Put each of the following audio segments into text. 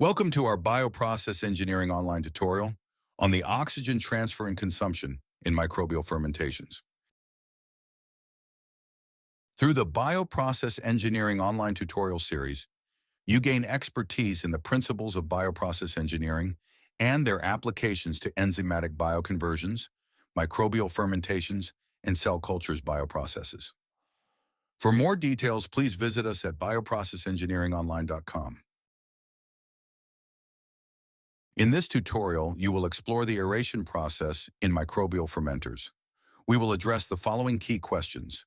Welcome to our Bioprocess Engineering online tutorial on the oxygen transfer and consumption in microbial fermentations. Through the Bioprocess Engineering online tutorial series, you gain expertise in the principles of bioprocess engineering and their applications to enzymatic bioconversions, microbial fermentations, and cell cultures bioprocesses. For more details, please visit us at bioprocessengineeringonline.com. In this tutorial, you will explore the aeration process in microbial fermenters. We will address the following key questions.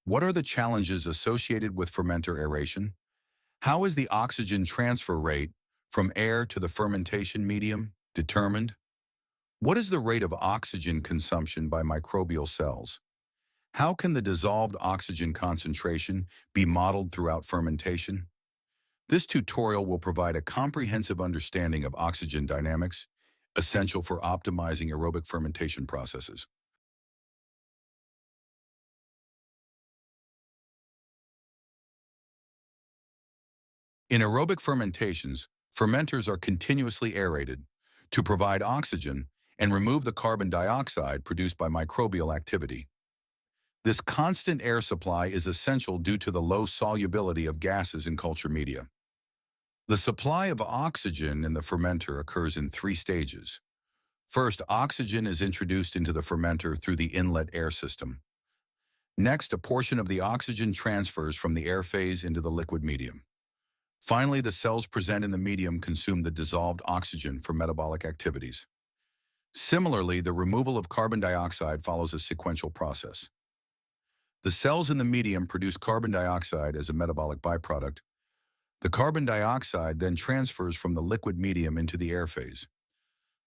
What are the challenges associated with fermenter aeration? How is the oxygen transfer rate from air to the fermentation medium determined? What is the rate of oxygen consumption by microbial cells? How can the dissolved oxygen concentration be modeled throughout fermentation? This tutorial will provide a comprehensive understanding of oxygen dynamics, essential for optimizing aerobic fermentation processes. In aerobic fermentations, fermenters are continuously aerated to provide oxygen and remove the carbon dioxide produced by microbial activity. This constant air supply is essential due to the low solubility of gases in culture media. The supply of oxygen in the fermenter occurs in three stages. First, oxygen is introduced into the fermenter through the inlet air system. Next, a portion of the oxygen transfers from the air phase into the liquid medium. Finally, the cells present in the medium consume the dissolved oxygen for metabolic activities. Similarly, the removal of carbon dioxide follows a sequential process. The cells in the medium produce carbon dioxide as a metabolic byproduct. The carbon dioxide then transfers from the liquid medium into the air phase.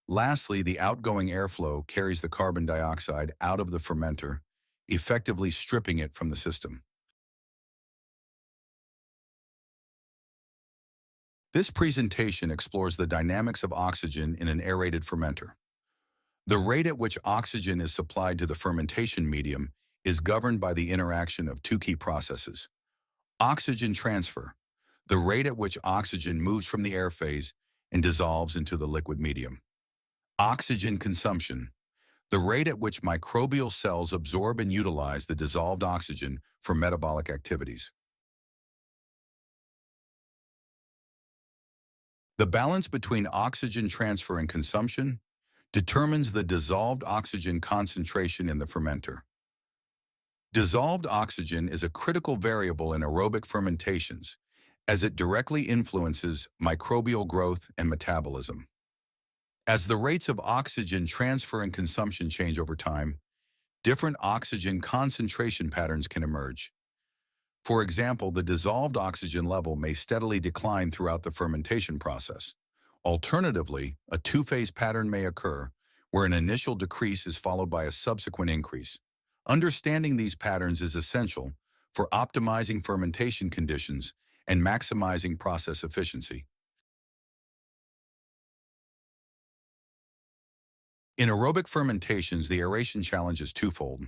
Lastly, the outgoing airflow carries the carbon dioxide out of the fermenter, effectively stripping it from the system. This presentation explores the dynamics of oxygen in an aerated fermenter. The rate at which oxygen is supplied to the fermentation medium is governed by the interaction of two key processes. Oxygen transfer, the rate at which oxygen moves from the air phase and dissolves into the liquid medium. Oxygen consumption, the rate at which microbial cells absorb and utilize the dissolved oxygen for metabolic activities. The balance between oxygen transfer and consumption determines the dissolved oxygen concentration in the fermenter. Dissolved oxygen is a critical variable in aerobic fermentations as it directly influences microbial growth and metabolism. As the rates of oxygen transfer and consumption change over time, different oxygen concentration patterns can emerge. For example, the dissolved oxygen level may steadily decline throughout the fermentation process. Alternatively, a two-phase pattern may occur where an initial decrease is followed by a subsequent increase. Understanding these patterns is essential for optimizing fermentation conditions and maximizing process efficiency. In aerobic fermentations, the aeration challenge is twofold.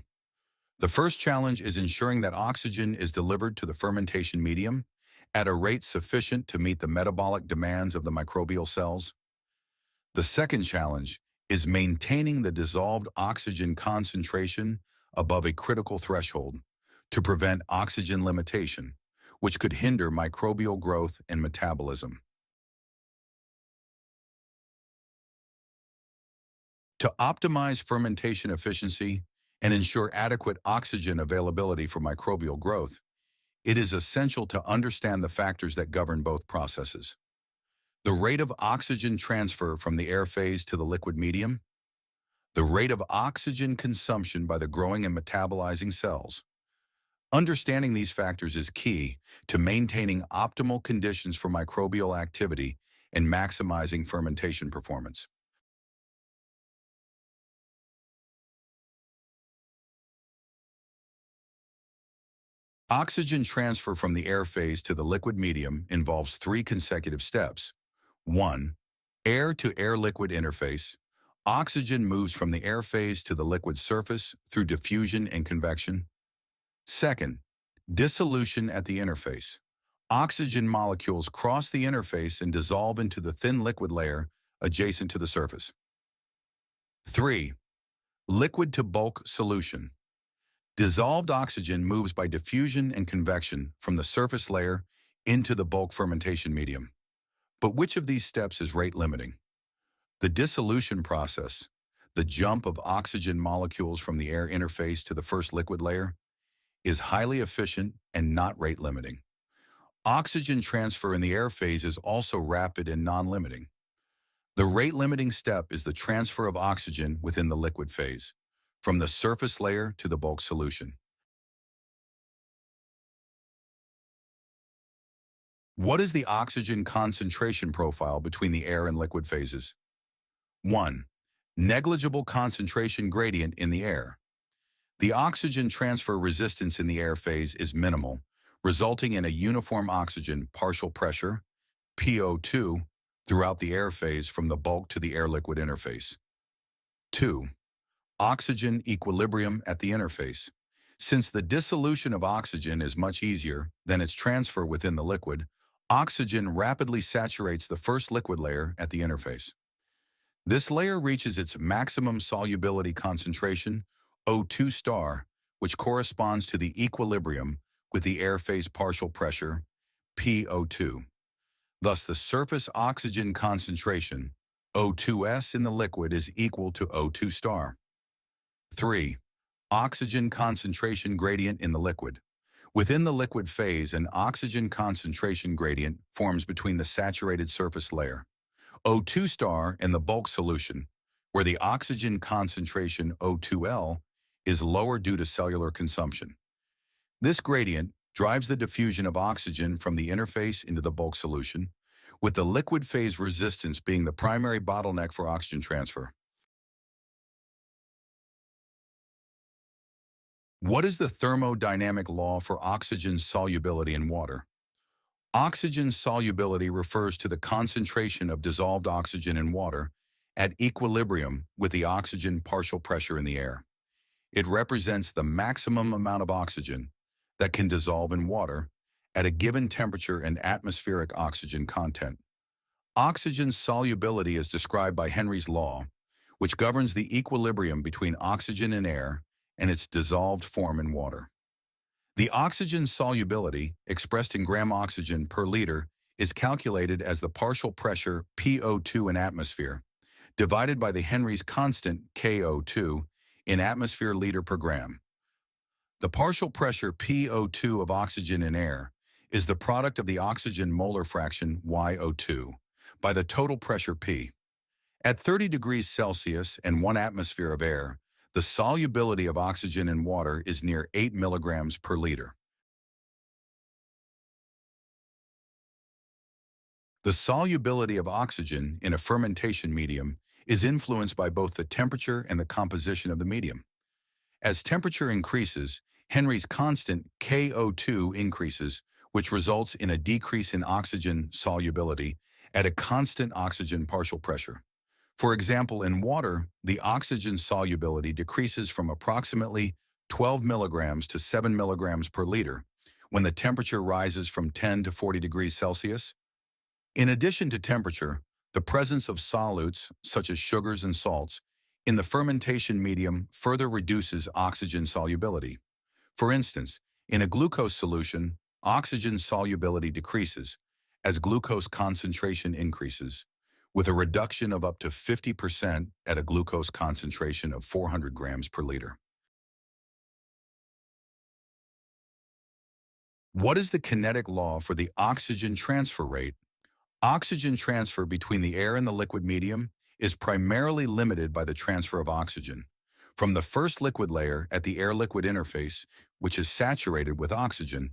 The first challenge is ensuring that oxygen is delivered to the fermentation medium at a rate sufficient to meet the metabolic demands of the microbial cells. The second challenge is maintaining the dissolved oxygen concentration above a critical threshold to prevent oxygen limitation, which could hinder microbial growth and metabolism. To optimize fermentation efficiency and ensure adequate oxygen availability for microbial growth, it is essential to understand the factors that govern both processes. The rate of oxygen transfer from the air phase to the liquid medium, the rate of oxygen consumption by the growing and metabolizing cells. Understanding these factors is key to maintaining optimal conditions for microbial activity and maximizing fermentation performance. Oxygen transfer from the air phase to the liquid medium involves three consecutive steps. 1. Air-to-air-liquid interface. Oxygen moves from the air phase to the liquid surface through diffusion and convection. Second, dissolution at the interface. Oxygen molecules cross the interface and dissolve into the thin liquid layer adjacent to the surface. 3. Liquid to bulk solution. Dissolved oxygen moves by diffusion and convection from the surface layer into the bulk fermentation medium. But which of these steps is rate limiting? The dissolution process, the jump of oxygen molecules from the air interface to the first liquid layer, is highly efficient and not rate limiting. Oxygen transfer in the air phase is also rapid and non-limiting. The rate-limiting step is the transfer of oxygen within the liquid phase, from the surface layer to the bulk solution. What is the oxygen concentration profile between the air and liquid phases? 1. Negligible concentration gradient in the air. The oxygen transfer resistance in the air phase is minimal, resulting in a uniform oxygen partial pressure, PO2, throughout the air phase from the bulk to the air-liquid interface. 2. Oxygen equilibrium at the interface. Since the dissolution of oxygen is much easier than its transfer within the liquid, oxygen rapidly saturates the first liquid layer at the interface. This layer reaches its maximum solubility concentration, O2 star, which corresponds to the equilibrium with the air phase partial pressure, PO2. Thus, the surface oxygen concentration, O2s in the liquid, is equal to O2 star. 3. Oxygen concentration gradient in the liquid. Within the liquid phase, an oxygen concentration gradient forms between the saturated surface layer, O2 star, and the bulk solution, where the oxygen concentration, O2L, is lower due to cellular consumption. This gradient drives the diffusion of oxygen from the interface into the bulk solution, with the liquid phase resistance being the primary bottleneck for oxygen transfer. What is the thermodynamic law for oxygen solubility in water? Oxygen solubility refers to the concentration of dissolved oxygen in water at equilibrium with the oxygen partial pressure in the air. It represents the maximum amount of oxygen that can dissolve in water at a given temperature and atmospheric oxygen content. Oxygen solubility is described by Henry's law, which governs the equilibrium between oxygen and air and its dissolved form in water. The oxygen solubility, expressed in gram oxygen per liter, is calculated as the partial pressure PO2 in atmosphere, divided by the Henry's constant KO2 in atmosphere liter per gram. The partial pressure PO2 of oxygen in air is the product of the oxygen molar fraction YO2 by the total pressure P. At 30 degrees Celsius and 1 atmosphere of air, the solubility of oxygen in water is near 8 milligrams per liter. The solubility of oxygen in a fermentation medium is influenced by both the temperature and the composition of the medium. As temperature increases, Henry's constant KO2 increases, which results in a decrease in oxygen solubility at a constant oxygen partial pressure. For example, in water, the oxygen solubility decreases from approximately 12 milligrams to 7 milligrams per liter when the temperature rises from 10 to 40 degrees Celsius. In addition to temperature, the presence of solutes, such as sugars and salts, in the fermentation medium further reduces oxygen solubility. For instance, in a glucose solution, oxygen solubility decreases as glucose concentration increases, with a reduction of up to 50% at a glucose concentration of 400 grams per liter. What is the kinetic law for the oxygen transfer rate? Oxygen transfer between the air and the liquid medium is primarily limited by the transfer of oxygen from the first liquid layer at the air-liquid interface, which is saturated with oxygen,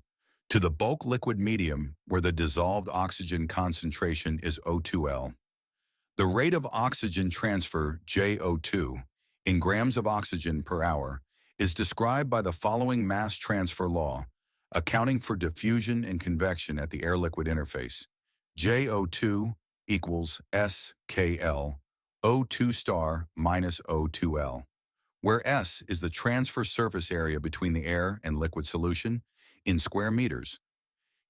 to the bulk liquid medium where the dissolved oxygen concentration is O2L. The rate of oxygen transfer, JO2, in grams of oxygen per hour is described by the following mass transfer law, accounting for diffusion and convection at the air-liquid interface. JO2 equals SKL, O2 star minus O2L, where S is the transfer surface area between the air and liquid solution in square meters.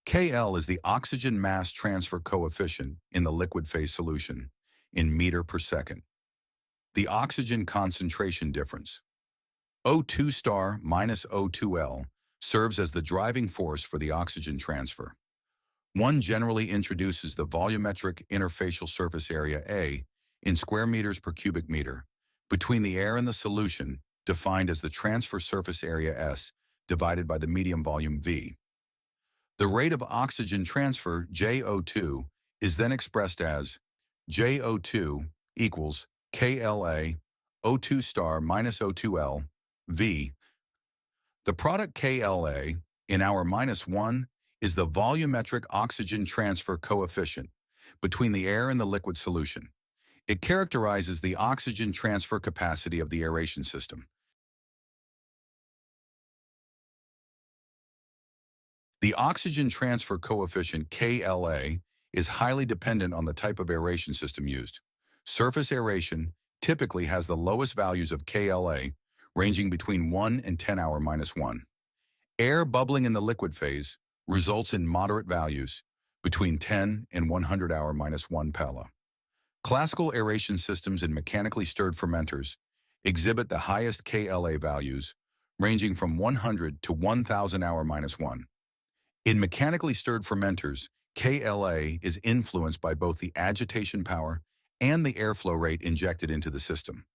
KL is the oxygen mass transfer coefficient in the liquid phase solution in meter per second. The oxygen concentration difference, O2 star minus O2L, serves as the driving force for the oxygen transfer. One generally introduces the volumetric interfacial surface area A in square meters per cubic meter between the air and the solution, defined as the transfer surface area S divided by the medium volume V. The rate of oxygen transfer, JO2, is then expressed as JO2 equals KLA O2 star minus O2L V. The product KLA in our minus 1 is the volumetric oxygen transfer coefficient between the air and the liquid solution. It characterizes the oxygen transfer capacity of the aeration system. The oxygen transfer coefficient KLA is highly dependent on the type of aeration system used. Surface aeration typically has the lowest values of KLA, ranging between 1 and 10 hour minus 1. Air bubbling in the liquid phase results in moderate values, between 10 and 100 hour minus 1 pala. Classical aeration systems in mechanically stirred fermenters exhibit the highest KLA values, ranging from 100 to 1000 hour minus 1. In mechanically stirred fermenters, KLA is influenced by both the agitation power and the airflow rate injected into the system.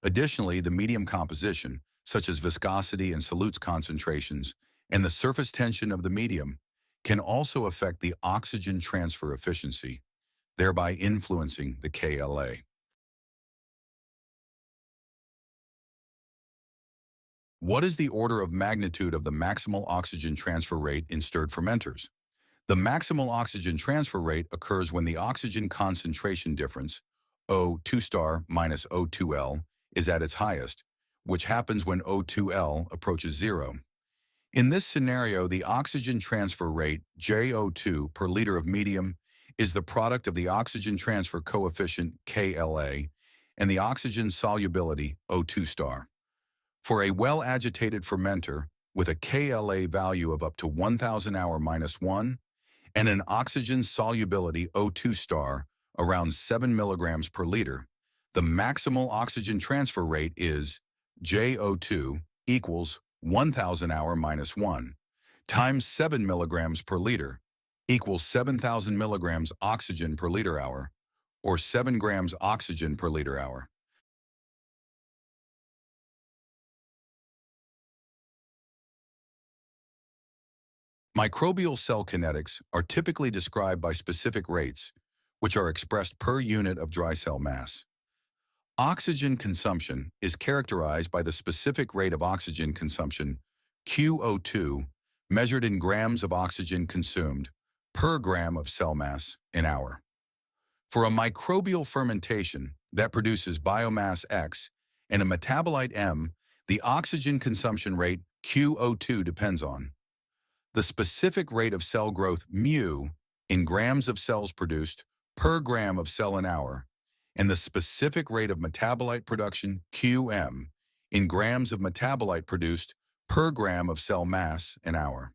Additionally, the medium composition, such as viscosity and solutes concentrations, and the surface tension of the medium, can also affect the oxygen transfer efficiency, thereby influencing the KLA. What is the order of magnitude of the maximal oxygen transfer rate in stirred fermenters? The maximal oxygen transfer rate occurs when the oxygen concentration difference, O2 star minus O2L, is at its highest, which happens when O2L approaches 0. In this scenario, the oxygen transfer rate, JO2 per liter of medium, is the product of the oxygen transfer coefficient, KLA, and the oxygen solubility, O2 star. For a well-agitated fermenter with a KLA value of up to 1000 hour minus 1 and an oxygen solubility O2 star around 7 milligrams per liter, the maximal oxygen transfer rate is JO2 equals 1000 hour minus 1 times 7 milligrams per liter equals 7,000 milligrams oxygen per liter hour, or 7 grams oxygen per liter hour. Microbial cell kinetics are typically described by specific rates, which are expressed per unit of dry cell mass. Oxygen consumption is characterized by the specific rate of oxygen consumption, QO2, measured in grams of oxygen consumed per gram of cell mass an hour. For a microbial fermentation that produces biomass X and a metabolite M, the oxygen consumption rate, QO2, depends on the specific rate of cell growth, mu, in grams of cells produced per gram of cell an hour, and the specific rate of metabolite production, Qm, in grams of metabolite produced per gram of cell mass an hour.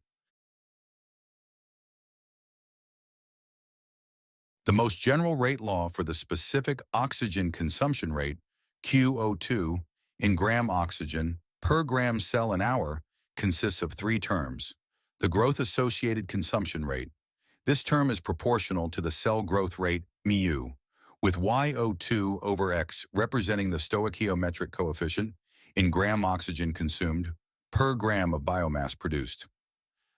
The most general rate law for the specific oxygen consumption rate, QO2, in gram oxygen per gram cell an hour, consists of 3 terms. The growth-associated consumption rate. This term is proportional to the cell growth rate, mu, with YO2 over X representing the stoichiometric coefficient in gram oxygen consumed per gram of biomass produced.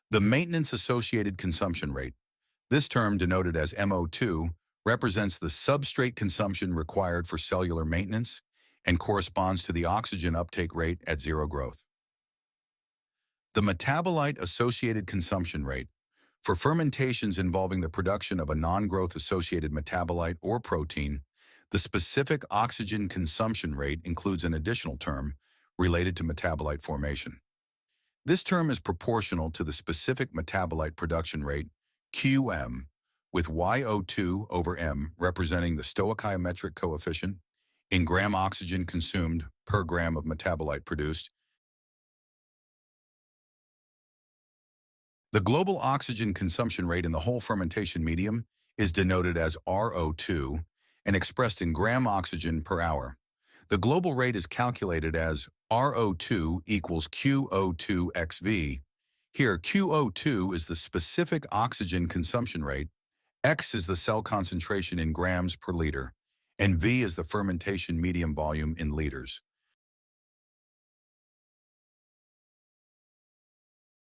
The maintenance-associated consumption rate. This term, denoted as MO2, represents the substrate consumption required for cellular maintenance and corresponds to the oxygen uptake rate at 0 growth. The metabolite-associated consumption rate. For fermentations involving the production of a non-growth associated metabolite or protein, the specific oxygen consumption rate includes an additional term related to metabolite formation. This term is proportional to the specific metabolite production rate, Qm, with YO2 over M representing the stoichiometric coefficient in gram oxygen consumed per gram of metabolite produced. The global oxygen consumption rate in the whole fermentation medium is denoted as RO2 and expressed in gram oxygen per hour. The global rate is calculated as RO2 equals QO2 XV. Here, QO2 is the specific oxygen consumption rate, X is the cell concentration in grams per liter, and V is the fermentation medium volume in liters.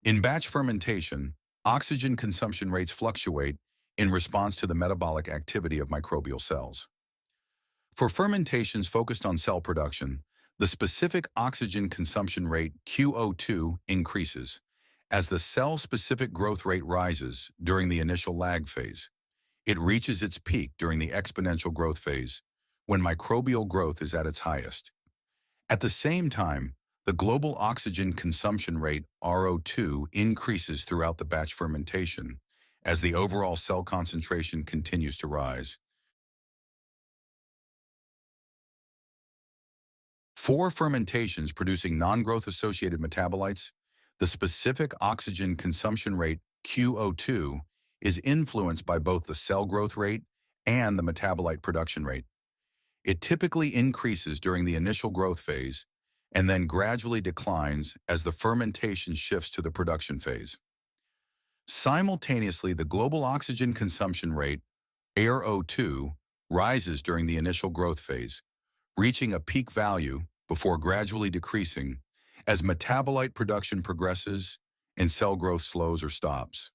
In batch fermentation, oxygen consumption rates fluctuate in response to the metabolic activity of microbial cells. For fermentations focused on cell production, the specific oxygen consumption rate QO2 increases as the cell-specific growth rate rises during the initial lag phase. It reaches its peak during the exponential growth phase, when microbial growth is at its highest. At the same time, the global oxygen consumption rate RO2 increases throughout the batch fermentation as the overall cell concentration continues to rise. For fermentations producing non-growth associated metabolites, the specific oxygen consumption rate QO2 is influenced by both the cell growth rate and the metabolite production rate. It typically increases during the initial growth phase and then gradually declines as the fermentation shifts to the production phase. Simultaneously, the global oxygen consumption rate, ARO2, rises during the initial growth phase, reaching a peak value before gradually decreasing as metabolite production progresses and cell growth slows or stops.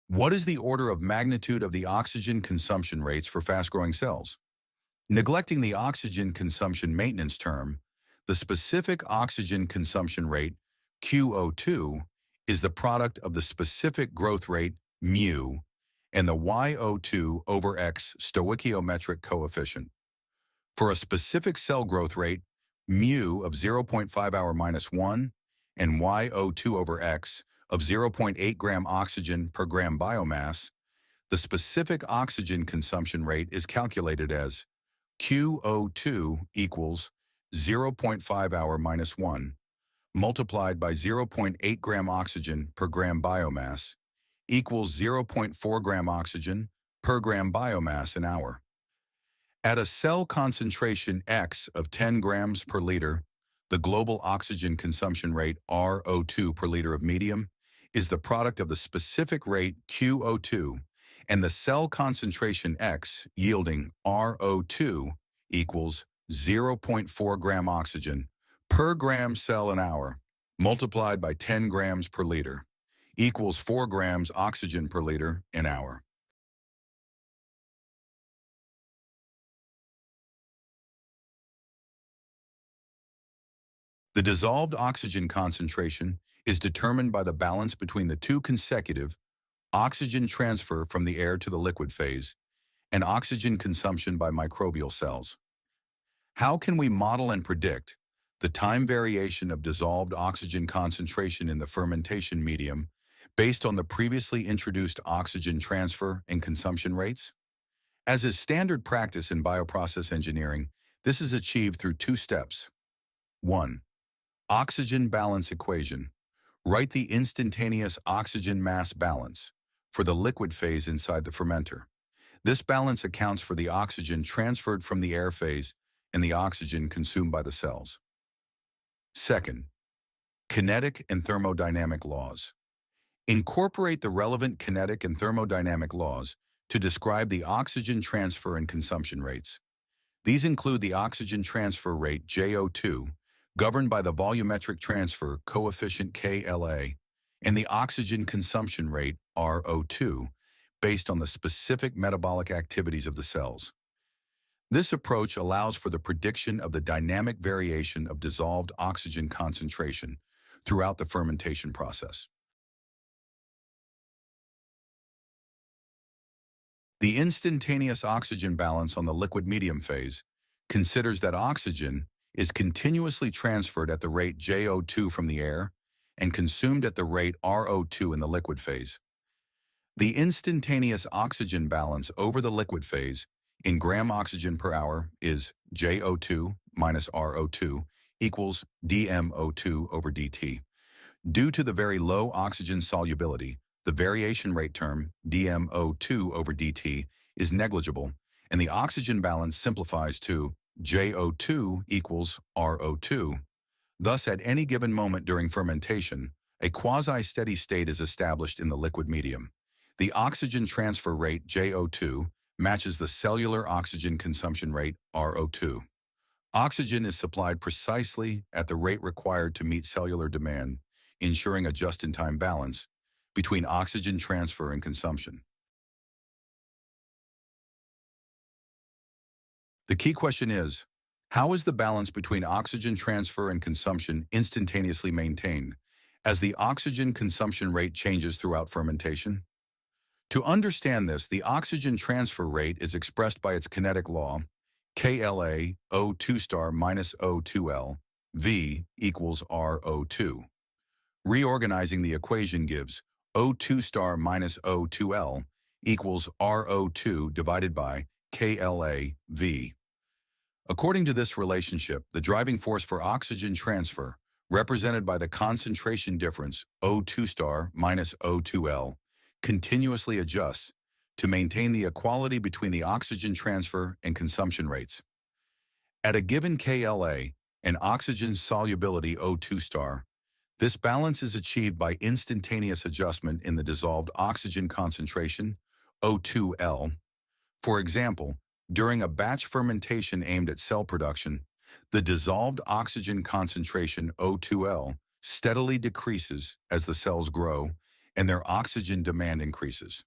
What is the order of magnitude of the oxygen consumption rates for fast-growing cells? Neglecting the oxygen consumption maintenance term, the specific oxygen consumption rate, QO2, is the product of the specific growth rate, mu, and the YO2 over X stoichiometric coefficient. For a specific cell growth rate, mu of 0.5 hour minus 1 and YO2 over X of 0.8 gram oxygen per gram biomass, the specific oxygen consumption rate is calculated as QO2 equals 0.5 hour minus 1 multiplied by 0.8 gram oxygen per gram biomass equals 0.4 gram oxygen per gram biomass an hour. At a cell concentration X of 10 grams per liter, the global oxygen consumption rate RO2 per liter of medium is the product of the specific rate QO2 and the cell concentration X yielding RO2 equals 0.4 gram oxygen per gram cell an hour multiplied by 10 grams per liter equals 4 grams oxygen per liter an hour. The dissolved oxygen concentration is determined by the balance between the two consecutive oxygen transfer from the air to the liquid phase and oxygen consumption by microbial cells. How can we model and predict the time variation of dissolved oxygen concentration in the fermentation medium based on the previously introduced oxygen transfer and consumption rates? As is standard practice in bioprocess engineering, this is achieved through two steps. 1. Oxygen balance equation. Write the instantaneous oxygen mass balance for the liquid phase inside the fermenter. This balance accounts for the oxygen transferred from the air phase and the oxygen consumed by the cells. Second, kinetic and thermodynamic laws. Incorporate the relevant kinetic and thermodynamic laws to describe the oxygen transfer and consumption rates. These include the oxygen transfer rate JO2, governed by the volumetric transfer coefficient KLA, and the oxygen consumption rate RO2, based on the specific metabolic activities of the cells. This approach allows for the prediction of the dynamic variation of dissolved oxygen concentration throughout the fermentation process. The instantaneous oxygen balance on the liquid medium phase considers that oxygen is continuously transferred at the rate JO2 from the air and consumed at the rate RO2 in the liquid phase. The instantaneous oxygen balance over the liquid phase in gram oxygen per hour is JO2 minus RO2 equals dMO2 over dt. Due to the very low oxygen solubility, the variation rate term, dMO2 over dt, is negligible, and the oxygen balance simplifies to JO2 equals RO2. Thus, at any given moment during fermentation, a quasi-steady state is established in the liquid medium. The oxygen transfer rate, JO2, matches the cellular oxygen consumption rate, RO2. Oxygen is supplied precisely at the rate required to meet cellular demand, ensuring a just-in-time balance between oxygen transfer and consumption. The key question is, how is the balance between oxygen transfer and consumption instantaneously maintained as the oxygen consumption rate changes throughout fermentation? To understand this, the oxygen transfer rate is expressed by its kinetic law, KLA O2 star minus O2L, V equals RO2. Reorganizing the equation gives O2 star minus O2L equals RO2 divided by KLA V. According to this relationship, the driving force for oxygen transfer, represented by the concentration difference O2 star minus O2L, continuously adjusts to maintain the equality between the oxygen transfer and consumption rates. At a given KLA and oxygen solubility O2 star, this balance is achieved by instantaneous adjustment in the dissolved oxygen concentration, O2L. For example, during a batch fermentation aimed at cell production, the dissolved oxygen concentration, O2L, steadily decreases as the cells grow and their oxygen demand increases.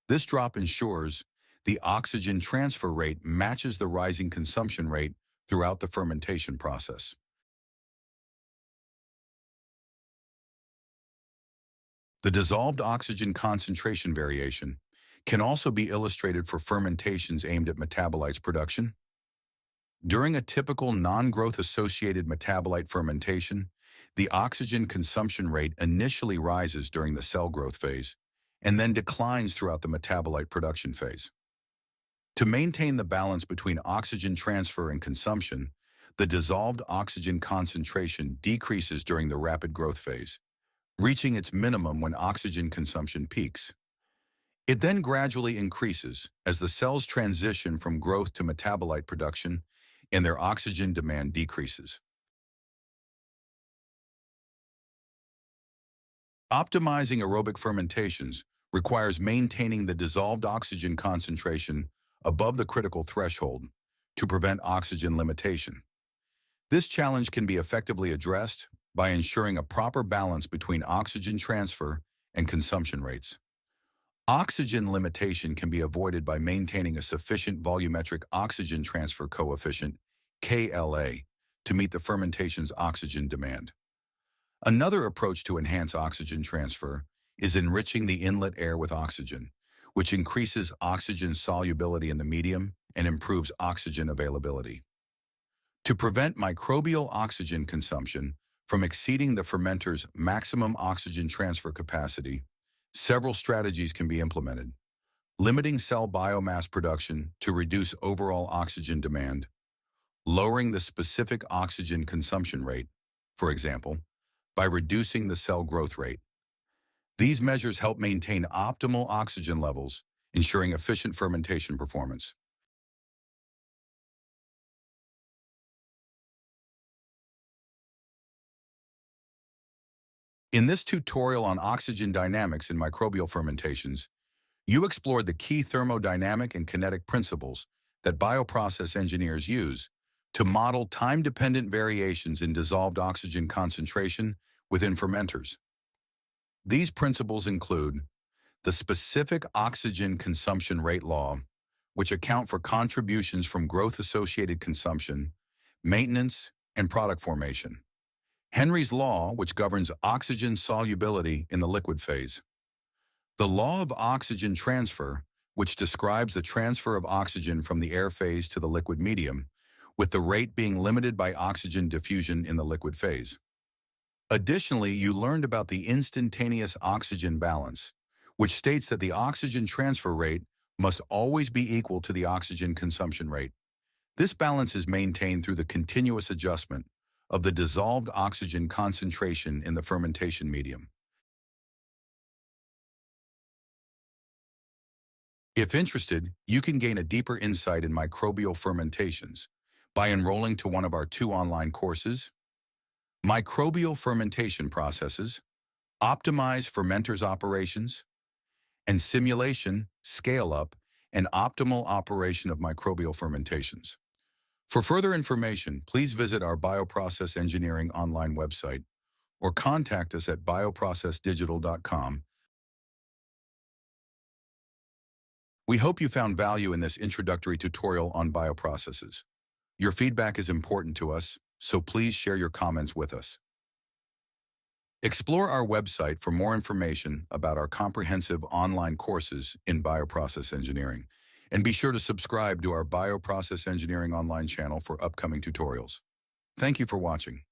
This drop ensures the oxygen transfer rate matches the rising consumption rate throughout the fermentation process. The dissolved oxygen concentration variation can also be illustrated for fermentations aimed at metabolites production. During a typical non-growth associated metabolite fermentation, the oxygen consumption rate initially rises during the cell growth phase and then declines throughout the metabolite production phase. To maintain the balance between oxygen transfer and consumption, the dissolved oxygen concentration decreases during the rapid growth phase, reaching its minimum when oxygen consumption peaks. It then gradually increases as the cells transition from growth to metabolite production and their oxygen demand decreases. Optimizing aerobic fermentations requires maintaining the dissolved oxygen concentration above the critical threshold to prevent oxygen limitation. This challenge can be effectively addressed by ensuring a proper balance between oxygen transfer and consumption rates. Oxygen limitation can be avoided by maintaining a sufficient volumetric oxygen transfer coefficient, KLA, to meet the fermentation's oxygen demand. Another approach to enhance oxygen transfer is enriching the inlet air with oxygen, which increases oxygen solubility in the medium and improves oxygen availability. To prevent microbial oxygen consumption from exceeding the fermenter's maximum oxygen transfer capacity, several strategies can be implemented. Limiting cell biomass production to reduce overall oxygen demand, lowering the specific oxygen consumption rate, for example, by reducing the cell growth rate. These measures help maintain optimal oxygen levels, ensuring efficient fermentation performance. In this tutorial on oxygen dynamics in microbial fermentations, you explored the key thermodynamic and kinetic principles that bioprocess engineers use to model time-dependent variations in dissolved oxygen concentration within fermenters. These principles include the specific oxygen consumption rate law, which account for contributions from growth-associated consumption, maintenance, and product formation. Henry's law, which governs oxygen solubility in the liquid phase. The law of oxygen transfer, which describes the transfer of oxygen from the air phase to the liquid medium, with the rate being limited by oxygen diffusion in the liquid phase. Additionally, you learned about the instantaneous oxygen balance, which states that the oxygen transfer rate must always be equal to the oxygen consumption rate. This balance is maintained through the continuous adjustment of the dissolved oxygen concentration in the fermentation medium. If interested, you can gain a deeper insight in microbial fermentations by enrolling to one of our 2 online courses, Microbial Fermentation Processes, Optimize Fermenters Operations, and Simulation, Scale-Up, and Optimal Operation of Microbial Fermentations. For further information, please visit our Bioprocess Engineering online website or contact us at bioprocessdigital.com. We hope you found value in this introductory tutorial on bioprocesses. Your feedback is important to us, so please share your comments with us. Explore our website for more information about our comprehensive online courses in bioprocess engineering, and be sure to subscribe to our Bioprocess Engineering online channel for upcoming tutorials. Thank you for watching.